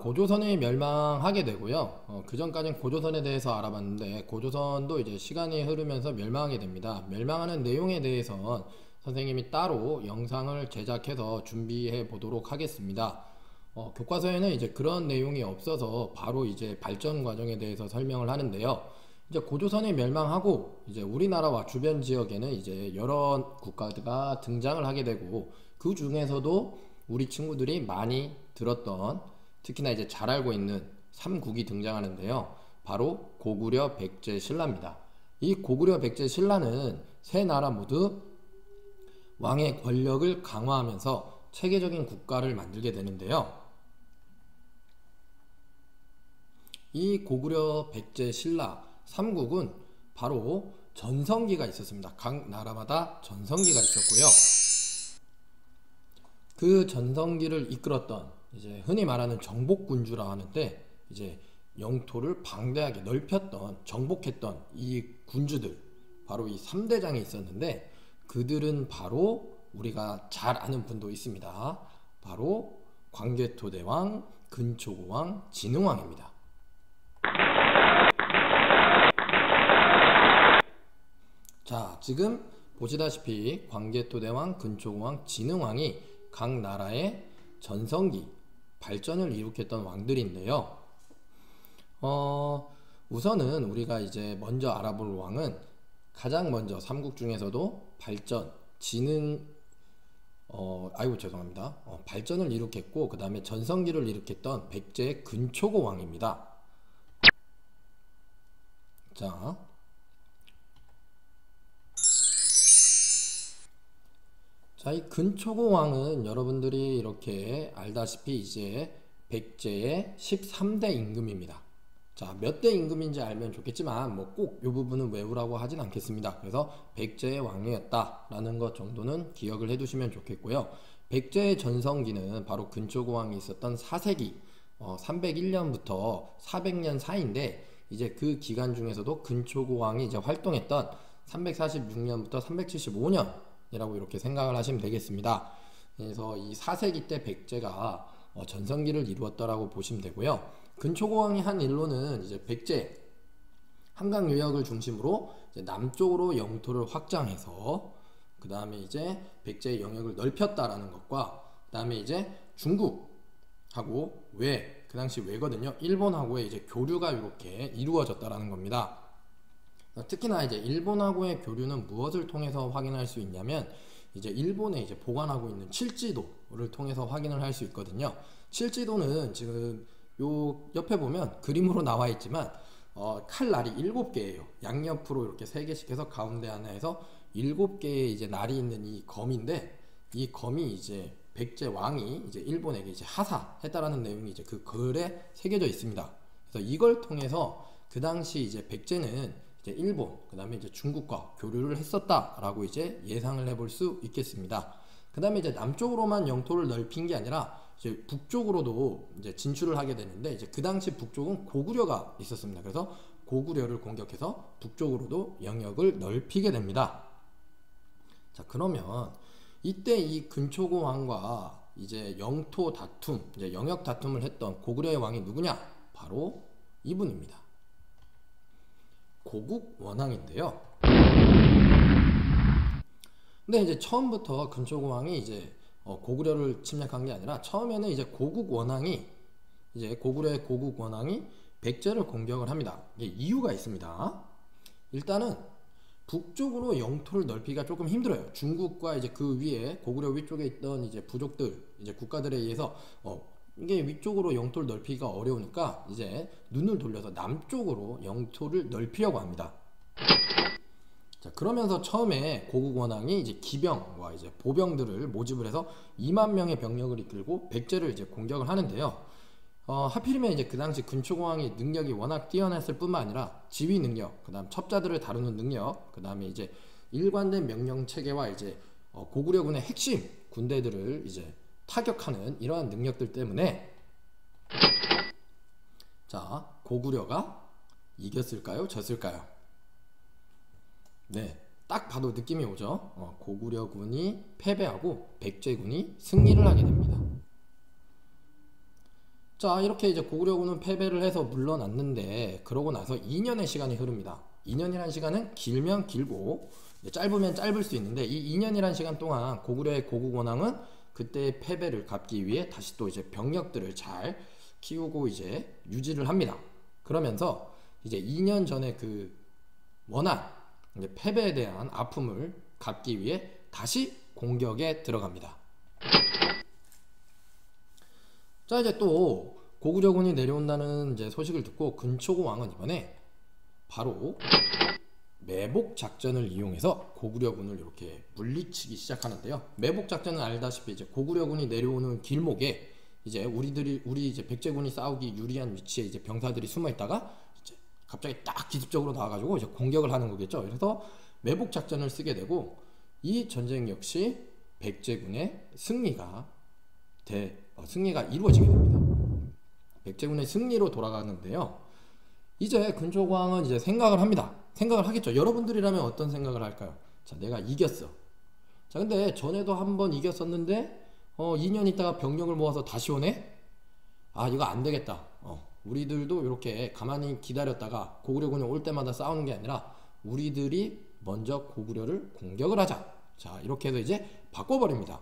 고조선이 멸망하게 되고요. 그 전까지는 고조선에 대해서 알아봤는데 고조선도 이제 시간이 흐르면서 멸망하게 됩니다. 멸망하는 내용에 대해선 선생님이 따로 영상을 제작해서 준비해 보도록 하겠습니다. 교과서에는 이제 그런 내용이 없어서 바로 이제 발전 과정에 대해서 설명을 하는데요. 이제 고조선이 멸망하고 이제 우리나라와 주변 지역에는 이제 여러 국가가 등장을 하게 되고 그 중에서도 우리 친구들이 많이 들었던 특히나 이제 잘 알고 있는 삼국이 등장하는데요. 바로 고구려, 백제, 신라입니다. 이 고구려, 백제, 신라는 세 나라 모두 왕의 권력을 강화하면서 체계적인 국가를 만들게 되는데요. 이 고구려, 백제, 신라 삼국은 바로 전성기가 있었습니다. 각 나라마다 전성기가 있었고요. 그 전성기를 이끌었던 이제 흔히 말하는 정복군주라 하는데 이제 영토를 방대하게 넓혔던 정복했던 이 군주들 바로 이 3대장이 있었는데 그들은 바로 우리가 잘 아는 분도 있습니다. 바로 광개토대왕, 근초고왕, 진흥왕입니다. 자, 지금 보시다시피 광개토대왕, 근초고왕, 진흥왕이 각 나라의 전성기 발전을 일으켰던 왕들인데요. 우선은 우리가 이제 먼저 알아볼 왕은 가장 먼저 삼국 중에서도 발전, 죄송합니다. 발전을 일으켰고 그 다음에 전성기를 일으켰던 백제의 근초고 왕입니다. 자, 이 근초고 왕은 여러분들이 이렇게 알다시피 이제 백제의 13대 임금입니다. 자, 몇 대 임금인지 알면 좋겠지만 뭐 꼭 이 부분은 외우라고 하진 않겠습니다. 그래서 백제의 왕이었다라는 것 정도는 기억을 해두시면 좋겠고요. 백제의 전성기는 바로 근초고 왕이 있었던 4세기 301년부터 400년 사이인데 이제 그 기간 중에서도 근초고 왕이 이제 활동했던 346년부터 375년 이라고 이렇게 생각을 하시면 되겠습니다. 그래서 이 4세기 때 백제가 전성기를 이루었다라고 보시면 되고요. 근초고왕이 한 일로는 이제 백제 한강 유역을 중심으로 이제 남쪽으로 영토를 확장해서 그 다음에 이제 백제의 영역을 넓혔다라는 것과 그 다음에 이제 중국하고 그 당시 외거든요. 일본하고의 이제 교류가 이렇게 이루어졌다라는 겁니다. 특히나 이제 일본하고의 교류는 무엇을 통해서 확인할 수 있냐면 이제 일본에 이제 보관하고 있는 칠지도를 통해서 확인을 할 수 있거든요. 칠지도는 지금 요 옆에 보면 그림으로 나와 있지만 칼날이 7개예요. 양옆으로 이렇게 3개씩 해서 가운데 하나에서 7개의 이제 날이 있는 이 검인데 이 검이 이제 백제 왕이 이제 일본에게 이제 하사했다라는 내용이 이제 그 글에 새겨져 있습니다. 그래서 이걸 통해서 그 당시 이제 백제는 이제 일본, 그 다음에 이제 중국과 교류를 했었다라고 이제 예상을 해볼 수 있겠습니다. 그 다음에 이제 남쪽으로만 영토를 넓힌 게 아니라 이제 북쪽으로도 이제 진출을 하게 되는데 이제 그 당시 북쪽은 고구려가 있었습니다. 그래서 고구려를 공격해서 북쪽으로도 영역을 넓히게 됩니다. 자, 그러면 이때 이 근초고 왕과 이제 영토 다툼, 이제 영역 다툼을 했던 고구려의 왕이 누구냐? 바로 이분입니다. 고국 원왕인데요. 근데 이제 처음부터 근초고 왕이 이제 고구려를 침략한 게 아니라 처음에는 이제 고국 원왕이 이제 고구려의 고국 원왕이 백제를 공격을 합니다. 이게 이유가 있습니다. 일단은 북쪽으로 영토를 넓히기가 조금 힘들어요. 중국과 이제 그 위에 고구려 위쪽에 있던 이제 부족들, 이제 국가들에 의해서 이게 위쪽으로 영토를 넓히기가 어려우니까 이제 눈을 돌려서 남쪽으로 영토를 넓히려고 합니다. 자, 그러면서 처음에 고국 원왕이 이제 기병과 이제 보병들을 모집을 해서 2만 명의 병력을 이끌고 백제를 이제 공격을 하는데요. 하필이면 이제 그 당시 근초고왕의 능력이 워낙 뛰어났을 뿐만 아니라 지휘 능력, 그 다음 첩자들을 다루는 능력, 그 다음에 이제 일관된 명령 체계와 이제 고구려군의 핵심 군대들을 이제 타격하는 이러한 능력들 때문에 자, 고구려가 이겼을까요? 졌을까요? 네, 딱 봐도 느낌이 오죠. 고구려군이 패배하고 백제군이 승리를 하게 됩니다. 자, 이렇게 이제 고구려군은 패배를 해서 물러났는데, 그러고 나서 2년의 시간이 흐릅니다. 2년이라는 시간은 길면 길고 짧으면 짧을 수 있는데, 이 2년이라는 시간 동안 고구려의 고국원왕은 그때의 패배를 갚기 위해 다시 또 이제 병력들을 잘 키우고 이제 유지를 합니다. 그러면서 이제 2년 전에 그 원한, 이제 패배에 대한 아픔을 갚기 위해 다시 공격에 들어갑니다. 자, 이제 또 고구려군이 내려온다는 이제 소식을 듣고 근초고 왕은 이번에 바로 매복 작전을 이용해서 고구려군을 이렇게 물리치기 시작하는데요. 매복 작전은 알다시피 이제 고구려군이 내려오는 길목에 이제 우리 이제 백제군이 싸우기 유리한 위치에 이제 병사들이 숨어 있다가 이제 갑자기 딱 기습적으로 나와가지고 이제 공격을 하는 거겠죠. 그래서 매복 작전을 쓰게 되고, 이 전쟁 역시 백제군의 승리가 이루어지게 됩니다. 백제군의 승리로 돌아가는데요. 이제 근초고왕은 이제 생각을 합니다. 생각을 하겠죠. 여러분들이라면 어떤 생각을 할까요? 자, 내가 이겼어. 자, 근데 전에도 한번 이겼었는데 2년 있다가 병력을 모아서 다시 오네? 아, 이거 안 되겠다. 우리들도 이렇게 가만히 기다렸다가 고구려군이 올 때마다 싸우는 게 아니라 우리들이 먼저 고구려를 공격을 하자. 자, 이렇게 해서 이제 바꿔버립니다.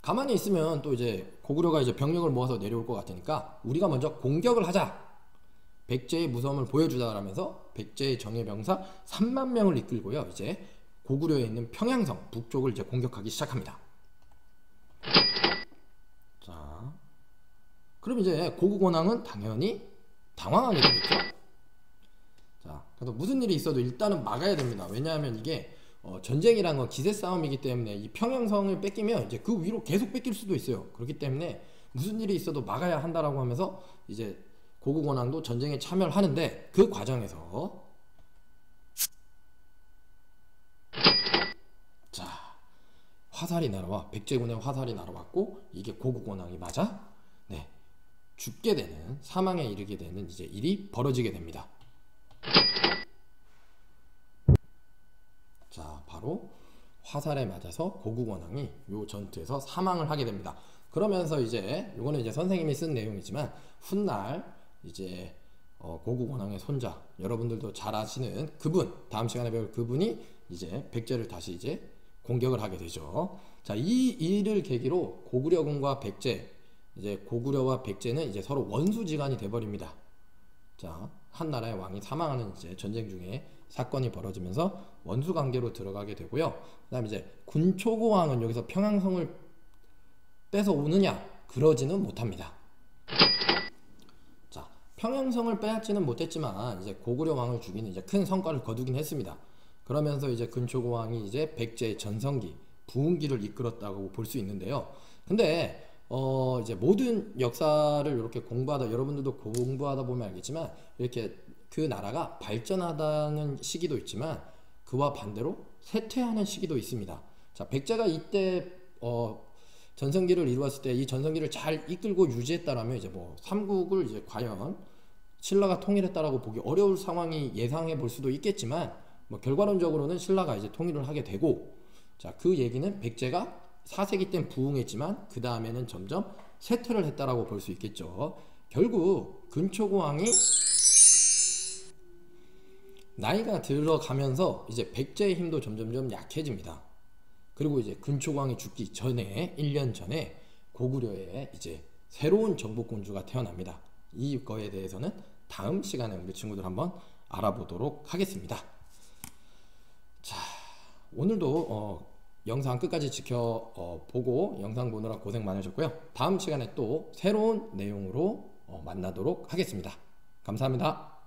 가만히 있으면 또 이제 고구려가 이제 병력을 모아서 내려올 것 같으니까 우리가 먼저 공격을 하자. 백제의 무서움을 보여주자라면서 백제의 정예병사 3만 명을 이끌고요, 이제 고구려에 있는 평양성 북쪽을 이제 공격하기 시작합니다. 자, 그럼 이제 고국원왕은 당연히 당황하게 되겠죠. 자, 그래서 무슨 일이 있어도 일단은 막아야 됩니다. 왜냐하면 이게 전쟁이란 건 기세 싸움이기 때문에 이 평양성을 뺏기면 이제 그 위로 계속 뺏길 수도 있어요. 그렇기 때문에 무슨 일이 있어도 막아야 한다라고 하면서 이제 고국원왕도 전쟁에 참여를 하는데, 그 과정에서 자, 화살이 날아와, 백제군의 화살이 날아왔고 이게 고국원왕이 맞아 죽게 되는, 사망에 이르게 되는 이제 일이 벌어지게 됩니다. 자, 바로 화살에 맞아서 고국원왕이 요 전투에서 사망을 하게 됩니다. 그러면서 이제 요거는 이제 선생님이 쓴 내용이지만 훗날 이제 고국원왕의 손자, 여러분들도 잘 아시는 그분, 다음 시간에 배울 그분이 이제 백제를 다시 이제 공격을 하게 되죠. 자, 이 일을 계기로 고구려군과 백제, 이제 고구려와 백제는 이제 서로 원수지간이 돼버립니다. 자, 한 나라의 왕이 사망하는 이제 전쟁 중에 사건이 벌어지면서 원수 관계로 들어가게 되고요. 그다음에 이제 군초고왕은 여기서 평양성을 뺏어 오느냐? 그러지는 못합니다. 자, 평양성을 빼앗지는 못했지만 이제 고구려 왕을 죽이는 이제 큰 성과를 거두긴 했습니다. 그러면서 이제 근초고왕이 이제 백제의 전성기, 부흥기를 이끌었다고 볼 수 있는데요. 근데 이제 모든 역사를 이렇게 공부하다, 여러분들도 공부하다 보면 알겠지만 이렇게 그 나라가 발전하다는 시기도 있지만 그와 반대로 쇠퇴하는 시기도 있습니다. 자, 백제가 이때 전성기를 이루었을 때 이 전성기를 잘 이끌고 유지했다라면 이제 뭐 삼국을 이제 과연 신라가 통일했다라고 보기 어려울 상황이 예상해 볼 수도 있겠지만, 뭐 결과론적으로는 신라가 이제 통일을 하게 되고, 자, 그 얘기는 백제가 4세기 땐 부흥했지만 그 다음에는 점점 쇠퇴를 했다라고 볼 수 있겠죠. 결국 근초고왕이 나이가 들어가면서 이제 백제의 힘도 점점점 약해집니다. 그리고 이제 근초고왕이 죽기 전에 1년 전에 고구려에 이제 새로운 정복군주가 태어납니다. 이거에 대해서는 다음 시간에 우리 친구들 한번 알아보도록 하겠습니다. 자, 오늘도 영상 끝까지 지켜보고 영상 보느라 고생 많으셨고요. 다음 시간에 또 새로운 내용으로 만나도록 하겠습니다. 감사합니다.